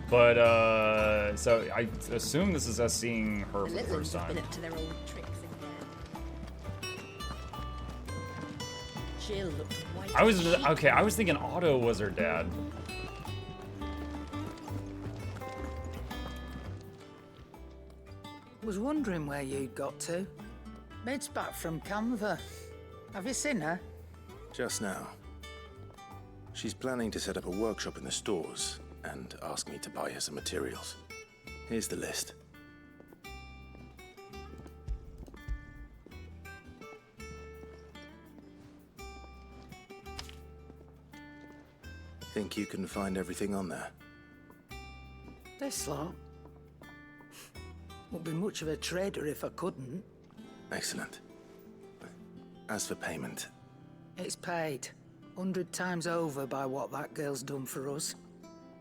But so I assume this is us seeing her for the first time. Been up to their old tricks again. Jill looked white. I was thinking Otto was her dad. Was wondering where you'd got to. Mid's back from Canva. Have you seen her? Just now. She's planning to set up a workshop in the stores and ask me to buy her some materials. Here's the list. Think you can find everything on there? This lot. Wouldn't be much of a trader if I couldn't. Excellent. As for payment... It's paid. 100 times over by what that girl's done for us.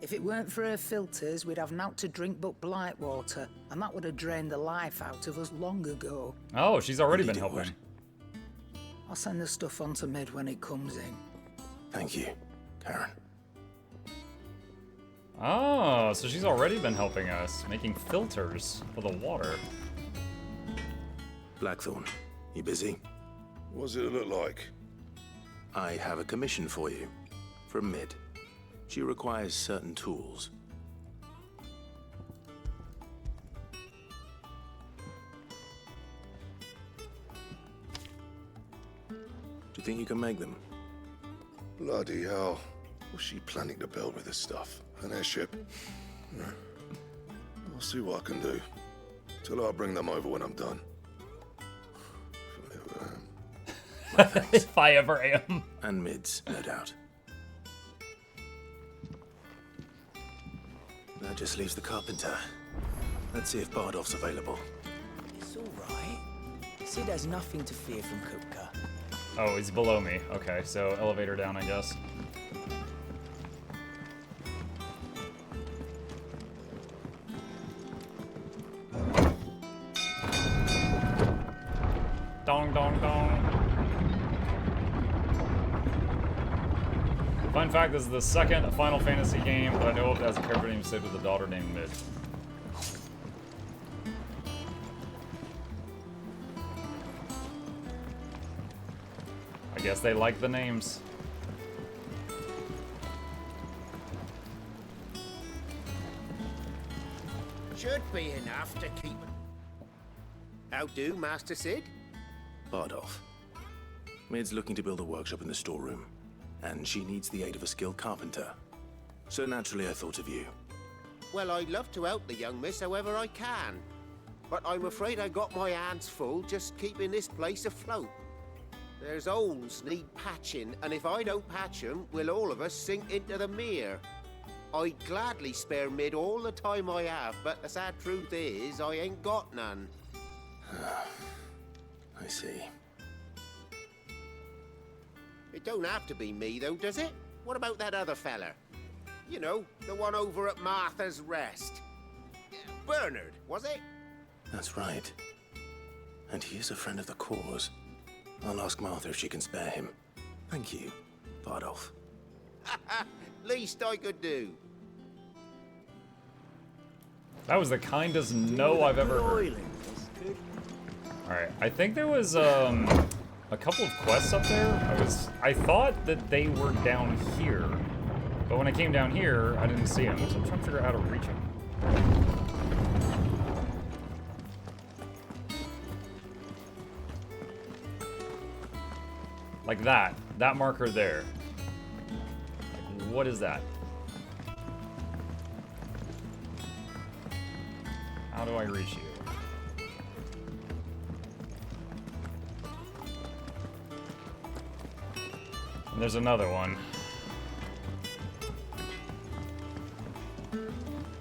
If it weren't for her filters, we'd have naught to drink but blight water, and that would have drained the life out of us long ago. Oh, she's already been helping. I'll send the stuff on to Mid when it comes in. Thank you, Karen. Oh, so she's already been helping us, making filters for the water. Blackthorn, you busy? What does it look like? I have a commission for you, from Mid. She requires certain tools. Do you think you can make them? Bloody hell. What's she planning to build with this stuff? An airship? I'll see what I can do. Tell her I'll bring them over when I'm done. If I ever am. And Mid's, no doubt. That just leaves the carpenter. Let's see if Bardolph's available. It's all right. Sid has nothing to fear from Kupka. Oh, he's below me. Okay, so elevator down, I guess. Dong, dong, dong. Fun fact, this is the second Final Fantasy game that I know of that has a character named Sid with a daughter named Mid. I guess they like the names. Should be enough to keep... How do, Master Sid? Bardolph. Mid's looking to build a workshop in the storeroom, and she needs the aid of a skilled carpenter. So naturally I thought of you. Well, I'd love to help the young miss however I can. But I'm afraid I got my hands full just keeping this place afloat. There's holes need patching, and if I don't patch them, will all of us sink into the mere. I'd gladly spare Mid all the time I have, but the sad truth is, I ain't got none. I see. It don't have to be me, though, does it? What about that other fella? You know, the one over at Martha's Rest. Bernard, was it? That's right. And he is a friend of the cause. I'll ask Martha if she can spare him. Thank you, Bardolph. Least I could do. That was the kindest no I've ever heard. Alright, I think there was a couple of quests up there. I thought that they were down here. But when I came down here, I didn't see them, so I'm trying to figure out how to reach them. Like that marker there. Like, what is that? How do I reach you? And there's another one.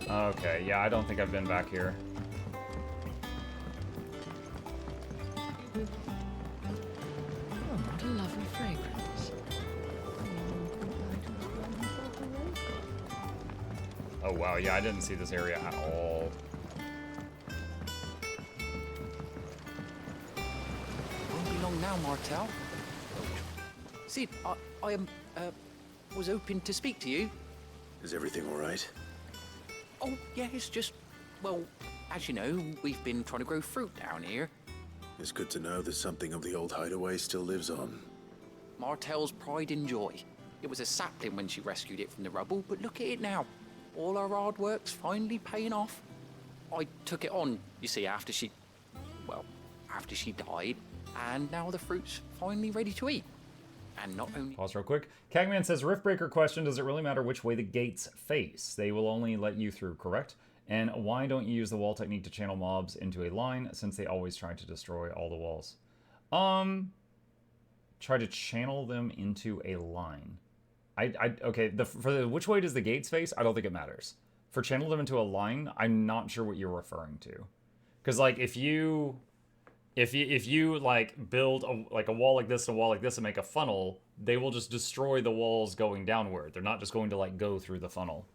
Okay, yeah, I don't think I've been back here. Oh, what a lovely fragrance. Oh wow, yeah, I didn't see this area at all. Won't be long now, Martel. Sid, I was hoping to speak to you. Is everything all right? Oh, yeah, it's just, well, as you know, we've been trying to grow fruit down here. It's good to know that something of the old hideaway still lives on. Martel's pride and joy. It was a sapling when she rescued it from the rubble, but look at it now. All our hard work's finally paying off. I took it on, you see, after she died, and now the fruit's finally ready to eat. And not only... Pause real quick. Cagman says, Riftbreaker question, does it really matter which way the gates face? They will only let you through, correct? And why don't you use the wall technique to channel mobs into a line, since they always try to destroy all the walls? Try to channel them into a line. Okay, which way does the gates face? I don't think it matters. For channel them into a line, I'm not sure what you're referring to. Because, like, if you like build a wall like this and a wall like this and make a funnel, they will just destroy the walls going downward. They're not just going to like go through the funnel.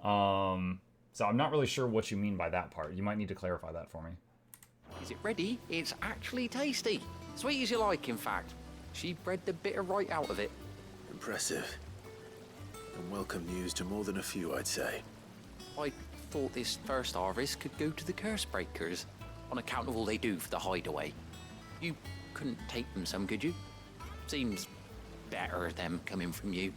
So I'm not really sure what you mean by that part. You might need to clarify that for me. Is it ready? It's actually tasty. Sweet as you like, in fact. She bred the bitter right out of it. Impressive. And welcome news to more than a few, I'd say. I thought this first harvest could go to the curse breakers, on account of all they do for the hideaway. You couldn't take them some, could you? Seems better them coming from you.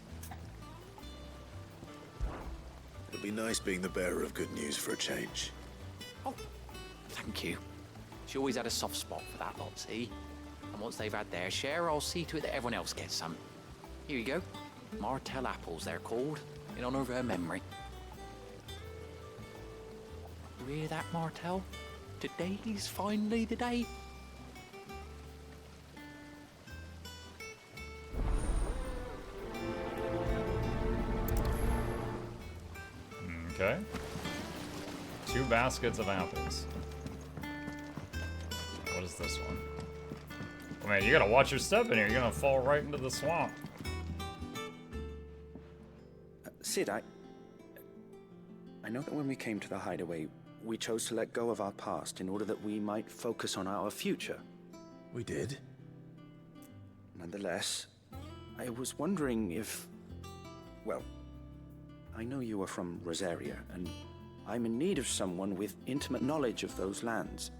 It'd be nice being the bearer of good news for a change. Oh, thank you. She always had a soft spot for that lot, see? And once they've had their share, I'll see to it that everyone else gets some. Here you go. Martel apples, they're called, in honor of her memory. You hear that, Martel? Today's finally the day. Okay. 2 baskets of apples. What is this one? Oh man, you gotta watch your step in here. You're gonna fall right into the swamp. Sid, I know that when we came to the hideaway, we chose to let go of our past in order that we might focus on our future. We did? Nonetheless, I was wondering if... Well, I know you are from Rosaria, and I'm in need of someone with intimate knowledge of those lands.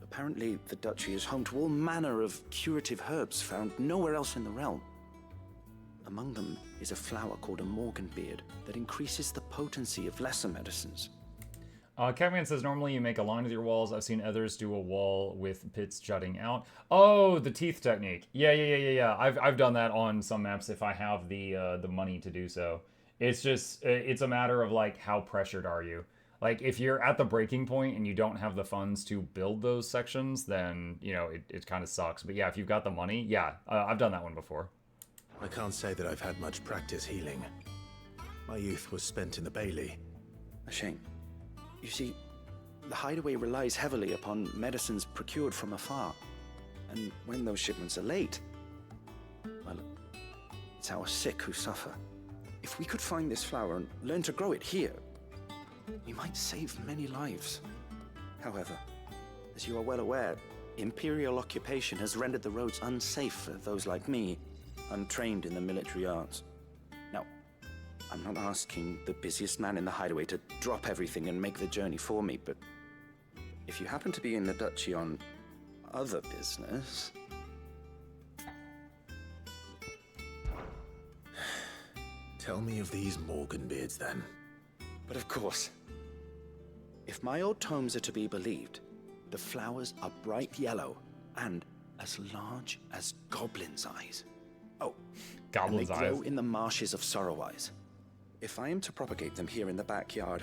Apparently, the Duchy is home to all manner of curative herbs found nowhere else in the realm. Among them is a flower called a Morganbeard that increases the potency of lesser medicines. Catman says, normally you make a line with your walls. I've seen others do a wall with pits jutting out. Oh, the teeth technique. Yeah. I've done that on some maps if I have the money to do so. It's just, it's a matter of, like, how pressured are you? Like, if you're at the breaking point and you don't have the funds to build those sections, then, you know, it kind of sucks. But yeah, if you've got the money, yeah, I've done that one before. I can't say that I've had much practice healing. My youth was spent in the Bailey. A shame. You see, the hideaway relies heavily upon medicines procured from afar. And when those shipments are late, well, it's our sick who suffer. If we could find this flower and learn to grow it here, we might save many lives. However, as you are well aware, Imperial occupation has rendered the roads unsafe for those like me, untrained in the military arts. Now, I'm not asking the busiest man in the hideaway to drop everything and make the journey for me, but if you happen to be in the Duchy on other business... Tell me of these Morganbeards, then. But of course, if my old tomes are to be believed, the flowers are bright yellow and as large as goblins' eyes. Oh, Goblins' and they grow eyes. in the marshes of Sorrowise. If I am to propagate them here in the backyard,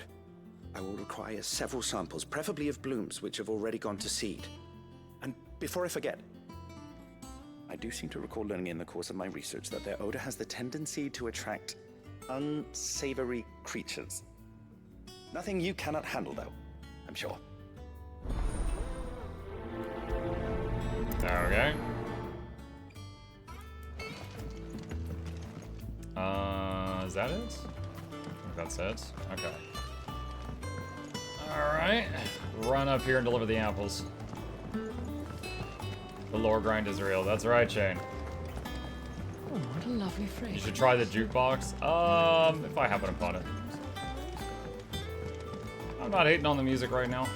I will require several samples, preferably of blooms which have already gone to seed. And before I forget, I do seem to recall learning in the course of my research that their odor has the tendency to attract unsavory creatures. Nothing you cannot handle, though, I'm sure. Okay. Is that it? I think that's it. Okay. Alright. Run up here and deliver the apples. The lore grind is real. That's right, Shane. Oh, what a lovely fragrance. You should try the jukebox. If I happen upon it. I'm not hating on the music right now.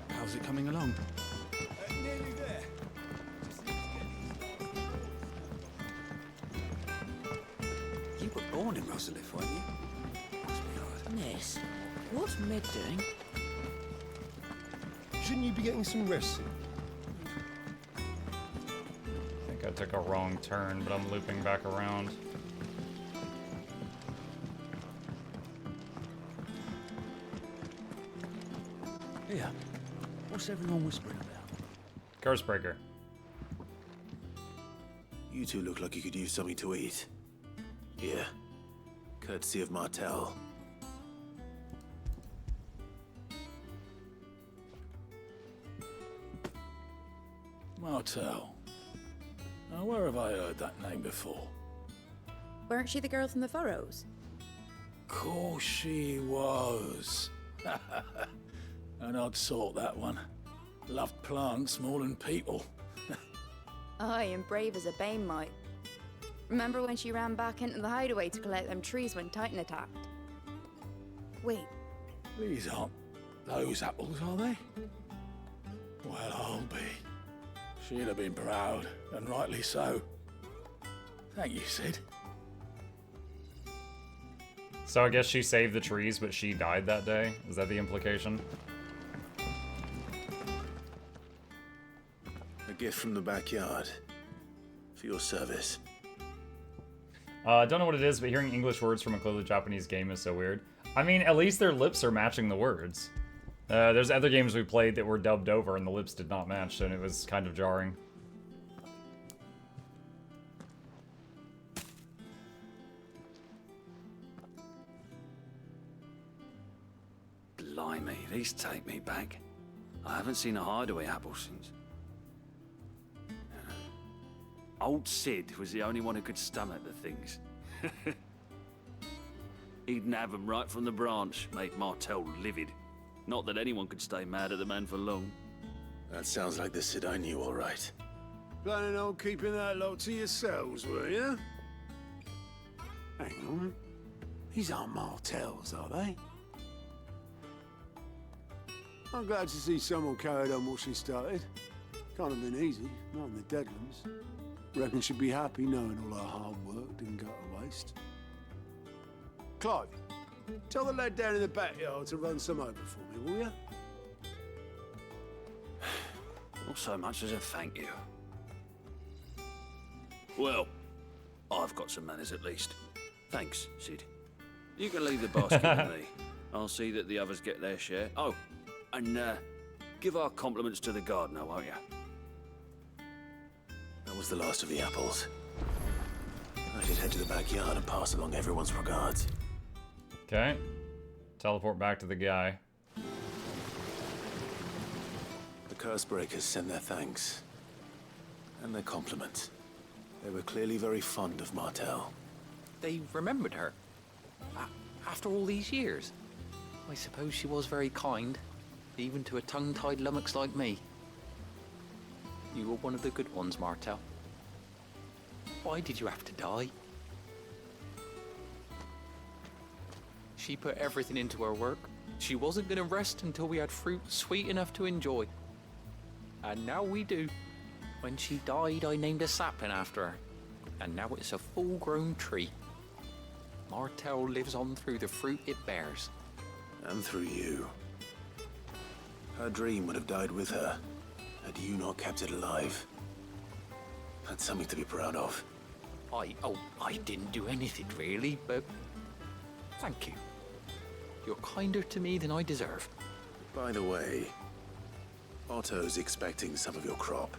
How's it coming along? Nearly there. You were born in Rosalith, weren't you? Must be hard. Miss, what's Meg doing? Shouldn't you be getting some rest soon? I think I took a wrong turn, but I'm looping back around. Here. What's everyone whispering about? Cursebreaker. You two look like you could use something to eat. Here. Courtesy of Martel. Martel. Now, where have I heard that name before? Weren't she the girl from the Furrows? Course she was. An odd sort, that one. Loved plants more than people. Aye, and brave as a bane might. Remember when she ran back into the hideaway to collect them trees when Titan attacked? Wait, These aren't those apples, are they? Well, I'll be. She'd have been proud, and rightly so. Thank you, Sid. So I guess she saved the trees, but she died that day? Is that the implication? A gift from the backyard. For your service. I don't know what it is, but hearing English words from a clearly Japanese game is so weird. I mean, at least their lips are matching the words. There's other games we played that were dubbed over and the lips did not match, and it was kind of jarring. Blimey, these take me back. I haven't seen a hideaway apple since. Old Sid was the only one who could stomach the things. He'd nab 'em right from the branch, made Martel livid. Not that anyone could stay mad at the man for long. That sounds like the Sid I knew, all right. Planning on keeping that lot to yourselves, were you? Hang on. These aren't Martels, are they? I'm glad to see someone carried on what she started. Can't have been easy, not in the Deadlands. Reckon she'd be happy knowing all her hard work didn't go to waste. Clive, tell the lad down in the backyard to run some over for me, will you? Not so much as a thank you. Well, I've got some manners at least. Thanks, Sid. You can leave the basket with me. I'll see that the others get their share. Oh, and give our compliments to the gardener, won't you? That was the last of the apples. I should head to the backyard and pass along everyone's regards. Okay. Teleport back to the guy. The Cursebreakers send their thanks. And their compliments. They were clearly very fond of Martel. They remembered her. After all these years. I suppose she was very kind, even to a tongue-tied lummox like me. You were one of the good ones, Martel. Why did you have to die? She put everything into her work. She wasn't going to rest until we had fruit sweet enough to enjoy. And now we do. When she died, I named a sapling after her. And now it's a full-grown tree. Martel lives on through the fruit it bears. And through you. Her dream would have died with her, had you not kept it alive. That's something to be proud of. I didn't do anything really, but thank you. You're kinder to me than I deserve. By the way, Otto's expecting some of your crop.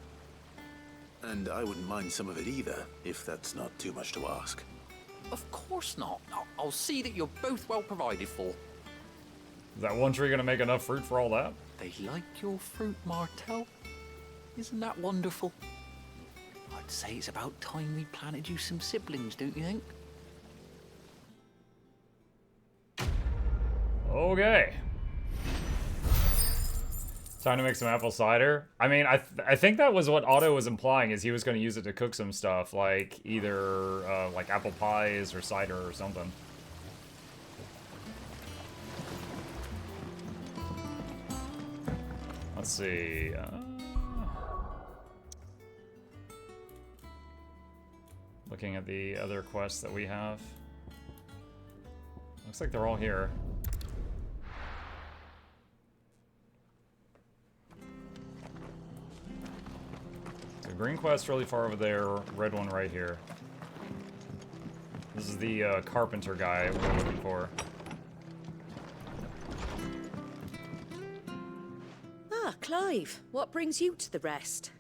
And I wouldn't mind some of it either, if that's not too much to ask. Of course not. I'll see that you're both well provided for. Is that one tree gonna make enough fruit for all that? They like your fruit, Martel. Isn't that wonderful? I'd say it's about time we planted you some siblings, don't you think? Okay. Time to make some apple cider. I mean, I think that was what Otto was implying, is he was going to use it to cook some stuff, like either like apple pies or cider or something. Let's see. Looking at the other quests that we have. Looks like they're all here. So green quest really far over there, red one right here. This is the carpenter guy we're looking for. Ah, Clive, what brings you to the rest?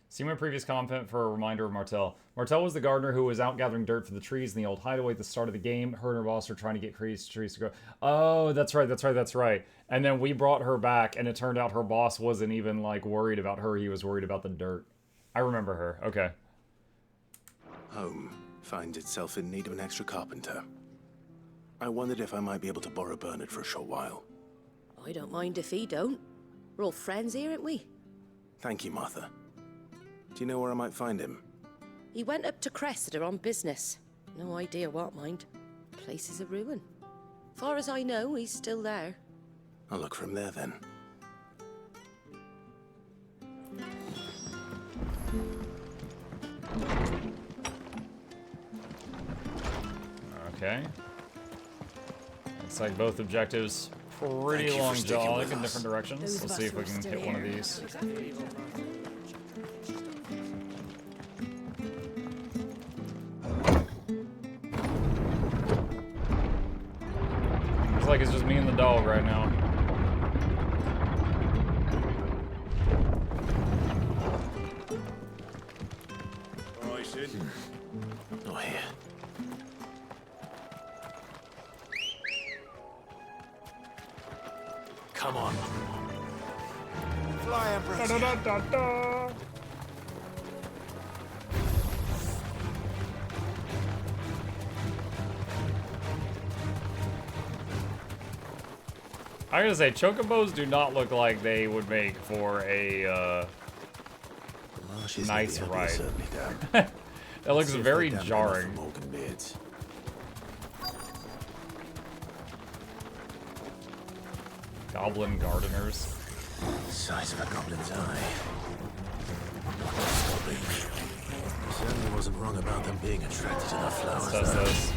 See my previous comment for a reminder of Martel. Martel was the gardener who was out gathering dirt for the trees in the old hideaway at the start of the game. Her and her boss were trying to get trees to grow. Oh, that's right. And then we brought her back, and it turned out her boss wasn't even, like, worried about her. He was worried about the dirt. I remember her. Okay. Home finds itself in need of an extra carpenter. I wondered if I might be able to borrow Bernard for a short while. I don't mind if he don't. We're all friends here, aren't we? Thank you, Martha. Do you know where I might find him? He went up to Cressida on business. No idea what, mind. Place is a ruin. Far as I know, he's still there. I'll look for him there, then. Okay. Looks like both objectives pretty long jog in different directions. Let's see if we can hit one of these. Looks like it's just me and the dog right now. All right, Sid. Oh, here. Come on. Fly, Empress. I gotta say, chocobos do not look like they would make for a nice ride. That looks very jarring. Goblin gardeners. Size of a goblin's eye. Certainly wasn't wrong about them being attracted to the flowers. Says this.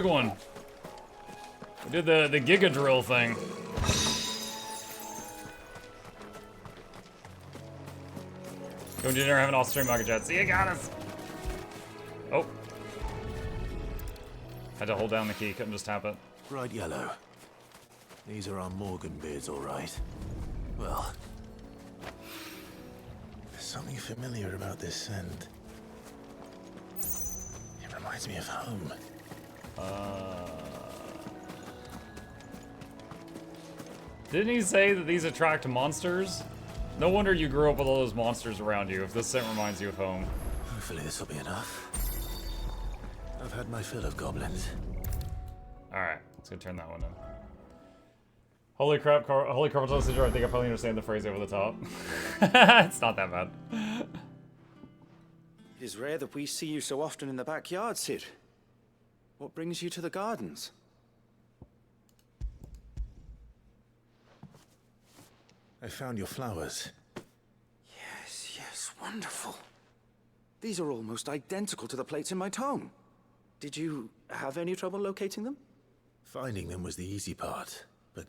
big one. We did the Giga Drill thing. Going to dinner, have an awesome stream, Maka Jet. See you, got us. Oh. Had to hold down the key, couldn't just tap it. Bright yellow. These are our Morgan beards, all right. Well, there's something familiar about this scent. It reminds me of home. Didn't he say that these attract monsters? No wonder you grew up with all those monsters around you if this scent reminds you of home. Hopefully this will be enough. I've had my fill of goblins. Alright, let's go turn that one in. Holy crap, holy crap, I think I probably understand the phrase over the top. It's not that bad. It is rare that we see you so often in the backyard, Sid. What brings you to the gardens? I found your flowers. Yes, yes, wonderful. These are almost identical to the plates in my tome. Did you have any trouble locating them? Finding them was the easy part, but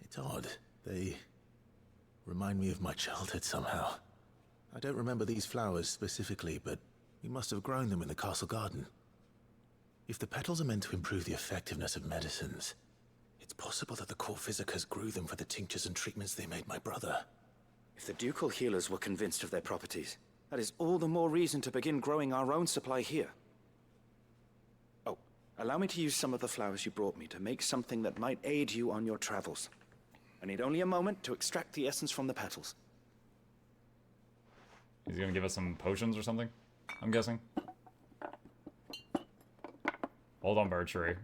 it's odd. They remind me of my childhood somehow. I don't remember these flowers specifically, but we must have grown them in the castle garden. If the petals are meant to improve the effectiveness of medicines, it's possible that the court physicers grew them for the tinctures and treatments they made my brother. If the ducal healers were convinced of their properties, that is all the more reason to begin growing our own supply here. Oh, allow me to use some of the flowers you brought me to make something that might aid you on your travels. I need only a moment to extract the essence from the petals. He's gonna give us some potions or something, I'm guessing. Hold on, bird tree.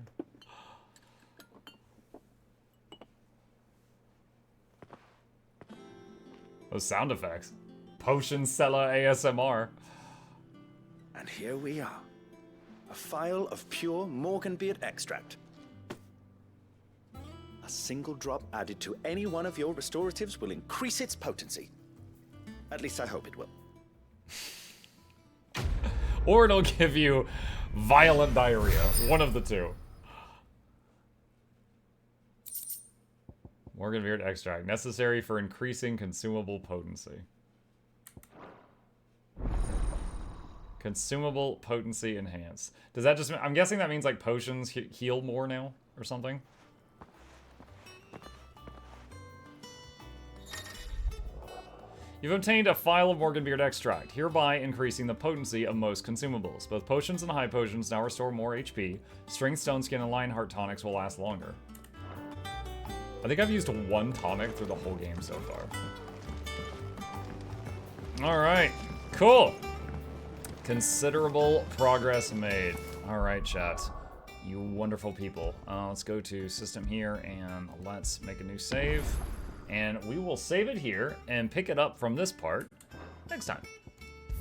Those sound effects. Potion seller ASMR. And here we are. A phial of pure Morganbeard extract. A single drop added to any one of your restoratives will increase its potency. At least I hope it will. Or it'll give you violent diarrhea. One of the two. Morganbeard extract. Necessary for increasing consumable potency. Consumable potency enhanced. Does that just mean... I'm guessing that means like potions heal more now or something? You've obtained a phial of Morganbeard extract, hereby increasing the potency of most consumables. Both potions and high potions now restore more HP. String, Stone Skin, and Lionheart tonics will last longer. I think I've used one tonic through the whole game so far. Alright, cool. Considerable progress made. Alright, chat. You wonderful people. Let's go to system here and let's make a new save. And we will save it here and pick it up from this part next time.